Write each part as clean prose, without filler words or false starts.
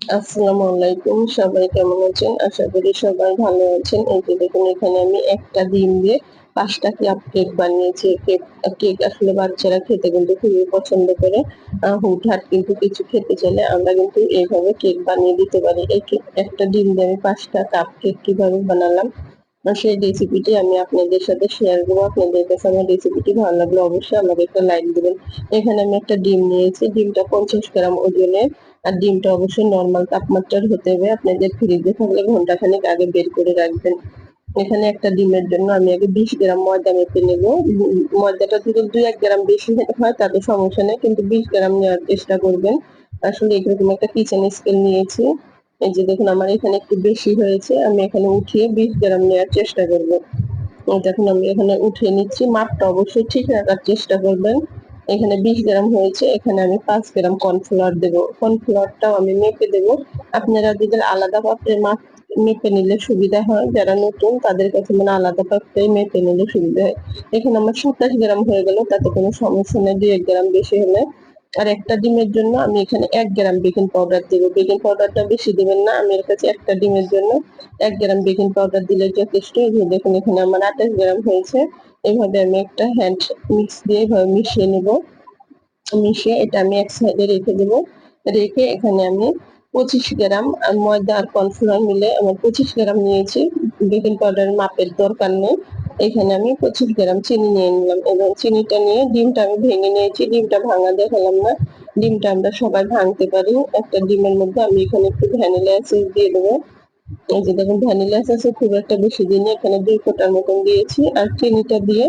আসসালামু আলাইকুম, সবাই কেমন আছেন? আশা করি সবাই ভালো আছেন। এই যে দেখুন, এখানে আমি একটা ডিম দিয়ে ৫টা কাপ কেক বানিয়েছি। কেক আসলে বাচ্চারা খেতে কিন্তু খুবই পছন্দ করে। হুটহাট কিন্তু কিছু খেতে চাইলে আমরা কিন্তু এইভাবে কেক বানিয়ে দিতে পারি। এই কেক একটা ডিম দিয়ে আমি ৫টা কাপ কেক কিভাবে বানালাম, সেই রেসিপিটি আমি আপনাদের সাথে শেয়ার করবো। আপনাদের কাছে আমার রেসিপিটি ভালো লাগলে অবশ্যই আমাকে একটা লাইক দিবেন। এখানে আমি একটা ডিম নিয়েছি, ডিমটা ৫০ গ্রাম ওজনের। আর ডিমটা অবশ্যই নরমাল তাপমাত্রার হতে হবে। আপনাদের ফ্রিজে থাকলে ঘন্টাখানেক আগে বের করে রাখবেন। এখানে একটা ডিমের জন্য আমি আগে ২০ গ্রাম ময়দা মেপে নেব। ময়দাটা যদি ২-১ গ্রাম বেশি হয় তাতে সমস্যা নেই, কিন্তু ২০ গ্রাম নেওয়ার চেষ্টা করবেন। আসলে এরকম একটা কিচেন স্কেল নিয়েছি। এই যে দেখুন, আমার এখানে একটু বেশি হয়েছে, আমি এখানে উঠিয়ে ২০ গ্রাম নেওয়ার চেষ্টা করব। দেখুন, আমি এখানে উঠিয়ে নিচ্ছি। মাপটা অবশ্যই ঠিক রাখার চেষ্টা করবেন। এখানে ২০ গ্রাম হয়েছে, এখানে আমি ৫ গ্রাম কর্নফ্লাওয়ার দেব। কর্নফ্লাওয়ারটাও আমি মেপে দেব। আপনারা যদি আলাদা পাত্রে মেপে নিলে সুবিধা হয়, যারা নতুন তাদের কাছে মানে আলাদা পাত্রে মেপে নিলে সুবিধা হয়। এখানে আমার ২৭ গ্রাম হয়ে গেল, তাতে কোনো সমস্যা নেই ২-১ গ্রাম বেশি হলে। আর একটা ডিমের জন্য আমি এখানে ১ গ্রাম বেকিং পাউডার দেব। বেকিং পাউডারটা বেশি দিবেন না, আমার কাছে একটা ডিমের জন্য ১ গ্রাম বেকিং পাউডার দিলে যথেষ্ট। এই যে দেখুন, এখানে আমার ২৮ গ্রাম হয়েছে। এভাবে আমি একটা হ্যান্ড মিক্স দিয়ে এভাবে মিশিয়ে নেব। মিশিয়ে এটা আমি এক সাইডে রেখে দেব। রেখে এখানে আমি ২৫ গ্রাম ময়দা আর কর্নফ্লাওয়ার মিলে আমার ২৫ গ্রাম নিয়েছি। বেকিং পাউডারের মাপের দরকার নেই। এখানে আমি ২৫ গ্রাম চিনি নিয়ে নিলাম এবং চিনিটা নিয়ে ডিমটা আমি ভেঙে নিয়েছি। ডিমটা ভাঙা দেখালাম না। ডিমটা আমরা সবাই ভাঙতে পারি। একটা ডিমের মধ্যে আমি এখানে একটু ভ্যানিলা এসেন্স দিয়ে দেবো। এই যে দেখুন, ভ্যানিলা এসেন্স খুব একটা বেশি দিইনি, এখানে ২ ফোঁটার মতন দিয়েছি। আর চিনিটা দিয়ে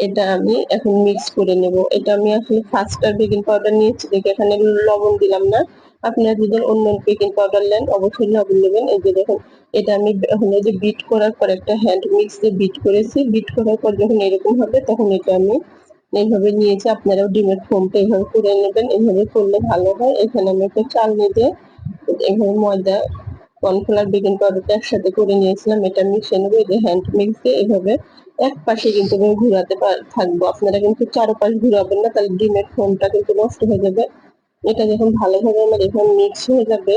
এটা আমি এখন মিক্স করে নেব। এটা আমি আসলে ফার্স্ট আর বেকিং পাউডার নিয়েছি দেখে এখানে লবণ দিলাম না। আপনারা যদি অন্য বেকিং পাউডার নেন অবশ্যই লবণ নেবেন। এই যে দেখুন, এটা আমি হলো যে বিট করার পর একটা হ্যান্ড মিক্স দিয়ে বিট করেছি। বিট করার পর যখন এরকম হবে তখন এটা আমি এইভাবে নিয়েছি। আপনারাও ডিমের ফোমটা এইভাবে করে নেবেন, এইভাবে করলে ভালো হয়। এখানে আমি একটা চালনি দিয়ে এইভাবে ময়দা, কর্নফ্লাওয়ার, বেকিং পাউডারটা একসাথে করে নিয়েছিলাম, এটা মিশিয়ে নেবো। এই যে হ্যান্ড মিক্স দিয়ে এইভাবে এক পাশে কিন্তু আমি ঘুরাতে থাকবো। আপনারা কিন্তু চারপাশ ঘুরাবেন না, তাহলে ডিমের ফোমটা কিন্তু নষ্ট হয়ে যাবে। এটা যখন ভালোভাবে আমার এখানে মিক্স হয়ে যাবে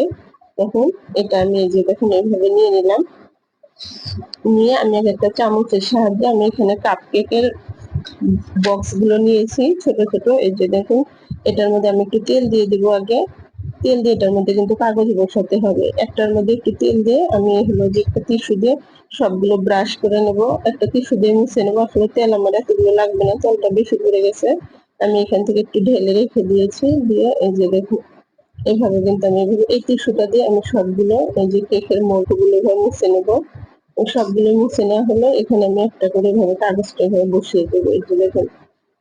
তখন এটা আমি এই যে দেখুন এইভাবে নিয়ে নিলাম। নিয়ে আমি একটা চামচের সাহায্যে আমি এখানে কাপ কেকের বক্স গুলো নিয়েছি ছোট ছোট। এই যে দেখুন, এটার মধ্যে আমি একটু তেল দিয়ে দিব আগে। তেল দিয়ে এটার মধ্যে কিন্তু কাগজ বসাতে হবে। একটার মধ্যে একটু তেল দিয়ে আমি হলো যে একটা টিস্যু দিয়ে সবগুলো ব্রাশ করে নেব। একটা টিস্যু দিয়ে মুছে নেবো। আসলে তেল আমার এতগুলো লাগবে না, তেলটা বেশি পড়ে গেছে। আমি এখান থেকে একটু ঢেলে রেখে দিয়েছি। দিয়ে এই যে দেখুন, এইভাবে কিন্তু আমি এই টিস্যুটা দিয়ে আমি সবগুলো এই যে কেকের মোল্ডগুলো এভাবে মুছে নেবো। সবগুলো মুছে নেওয়া হলে এখানে আমি একটা করে এভাবে কাগজটা এভাবে বসিয়ে দেবো। এই যে দেখুন,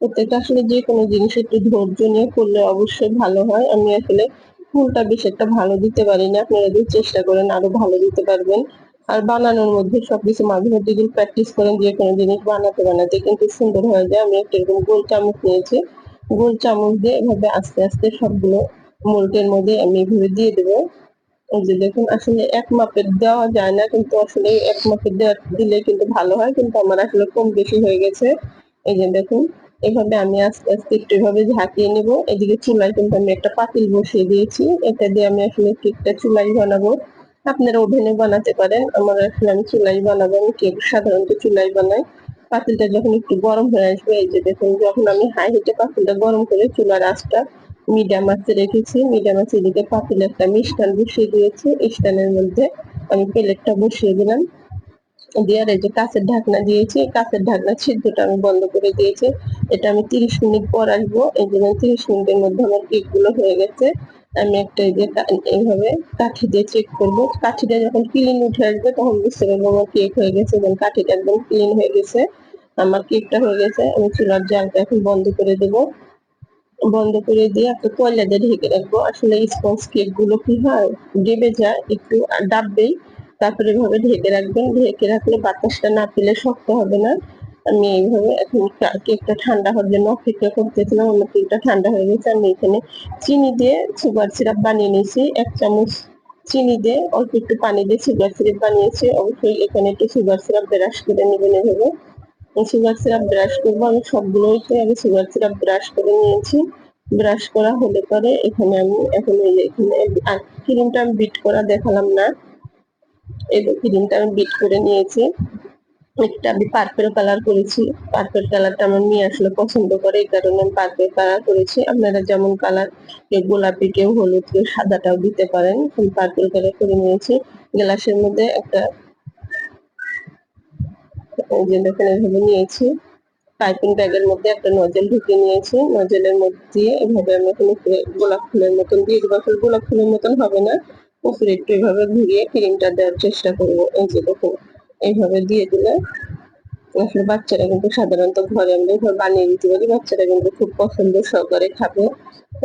প্রত্যেকটা আসলে যে কোনো জিনিস একটু ধৈর্য নিয়ে করলে অবশ্যই ভালো হয়। আমি আসলে ফুলটা বেশ একটা ভালো দিতে পারি না, আপনারা যদি চেষ্টা করেন আরো ভালো দিতে পারবেন। আর বানানোর মধ্যে সবকিছু মাঝে মধ্যে যদি প্র্যাকটিস করেন যে কোনো জিনিস বানাতে বানাতে কিন্তু সুন্দর হয়ে যায়। আমি একটা এরকম গোল চামচ নিয়েছি, গোল চামচ দিয়ে এভাবে আস্তে আস্তে সবগুলো মোল্ডের মধ্যে আমি এভাবে দিয়ে দেবো। এই যে দেখুন, আসলে এক মাপের দেওয়া যায় না, কিন্তু আসলে এক মাপের দিলে কিন্তু ভালো হয়, কিন্তু আমার আসলে কম বেশি হয়ে গেছে। এই যে দেখুন, এভাবে আমি আস্তে আস্তে একটু এভাবে ঝাঁকিয়ে নেব। এদিকে চুলায় কিন্তু আমি একটা পাতিল বসিয়ে দিয়েছি, এটা দিয়ে আমি আসলে কেকটা চুলাই বানাবো। আপনারা ওভেনে বানাতে পারেন, আমার আসলে আমি চুলাই বানাবো। আমি কেক সাধারণত চুলাই বানাই। পাতিলটা যখন একটু গরম হয়ে আসবে, এই যে দেখুন, যখন আমি হাই হিটে পাতিলটা গরম করে চুলার আঁচটা মিডিয়াম আঁচে রেখেছি। মিডিয়াম আঁচে এদিকে পাতিলে একটা মিষ্টান বসিয়ে দিয়েছি। স্ট্যান্ডের মধ্যে আমি প্লেটটা বসিয়ে দিলাম। দিয়ে আর এই যে কাঁচের ঢাকনা দিয়েছি, কাঁচের ঢাকনা ছিদ্রটা আমি বন্ধ করে দিয়েছি। এটা আমি 30 মিনিট পর আসবো। এই যে 30 মিনিটের মধ্যে আমার কেক গুলো হয়ে গেছে। আমি একটা এই যে এইভাবে কাঠি দিয়ে চেক করবো। কাঠিটা যখন ক্লিন উঠে আসবে তখন বুঝতে পারবো আমার কেক হয়ে গেছে এবং কাঠিটা একদম ক্লিন হয়ে গেছে। আমার কেকটা হয়ে গেছে। আমি চুলার জালটা এখন বন্ধ করে দেবো। বন্ধ করে দিয়ে একটা তোয়ালে দিয়ে ঢেকে রাখবো। আসলে স্পঞ্জ কেক গুলো কি হয়, ডেবে যায় একটু, ডাববেই। তারপরে এভাবে ঢেকে রাখবেন। ঢেকে রাখলে বাতাসটা না পেলে শক্ত হবে না। আমি এইভাবে এখন কেকটা ঠান্ডা হওয়ার জন্য অপেক্ষা করতেছিলাম। আমার কেকটা ঠান্ডা হয়ে গেছে। আমি এখানে চিনি দিয়ে সুগার সিরাপ বানিয়ে নিয়েছি। 1 চামচ চিনি দিয়ে অল্প একটু পানি দিয়ে সুগার সিরাপ বানিয়েছি। অবশ্যই এখানে একটু সুগার সিরাপ ব্রাশ করে নেবেন। এভাবে সুগার সিরাপ ব্রাশ করবো। আমি সবগুলোতে আগে সুগার সিরাপ ব্রাশ করে নিয়েছি। ব্রাশ করা হলে পরে এখানে আমি এখন এই যে এখানে আর ক্রিমটা আমি বিট করা দেখালাম না, এই যে ক্রিমটা আমি বিট করে নিয়েছি। একটা আমি পার্পেল কালার করেছি, পার্পেল কালারটা আমার মেয়ে আসলে পছন্দ করে, এই কারণে আমি পার্পেল কালার করেছি। আপনারা যেমন কালার, কেউ গোলাপি, কেউ হলুদ, কেউ সাদাটাও দিতে পারেন। আমি পার্পেল কালার করে নিয়েছি। গ্লাসের মধ্যে একটা, এই যে দেখেন এইভাবে নিয়েছি। পাইপিং ব্যাগের মধ্যে একটা নজেল ঢুকিয়ে নিয়েছি, নজেলের মধ্যে দিয়ে এভাবে আমি এখন উপরে গোলাপ ফুলের মতন দিয়ে দেবো। আসলে গোলাপ ফুলের মতন হবে না, উপরে একটু এভাবে ঘুরিয়ে ক্রিমটা দেওয়ার চেষ্টা করবো। এই যে দেখুন, এইভাবে দিয়ে দিলে আসলে বাচ্চারা কিন্তু সাধারণত ঘরে আমরা এভাবে বানিয়ে দিতে পারি, বাচ্চারা কিন্তু খুব পছন্দ সহকারে খাবে।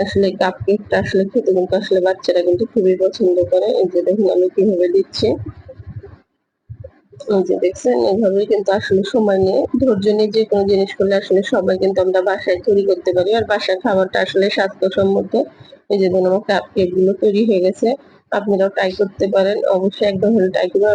আসলে কাপ কেকটা আসলে খেতে কিন্তু আসলে বাচ্চারা কিন্তু খুবই পছন্দ করে। এই যে দেখুন আমি কিভাবে দিচ্ছি, এই যে দেখছেন, এইভাবে কিন্তু আসলে সময় নিয়ে ধৈর্য নিয়ে যে কোনো জিনিস করলে আসলে সবাই কিন্তু আমরা বাসায় তৈরি করতে পারি, আর বাসার খাবারটা আসলে স্বাস্থ্যসম্মত। এই যে ধরুন আমার কাপ কেক গুলো তৈরি হয়ে গেছে, আপনারাও ট্রাই করতে পারেন, অবশ্যই একদম ট্রাই করবেন।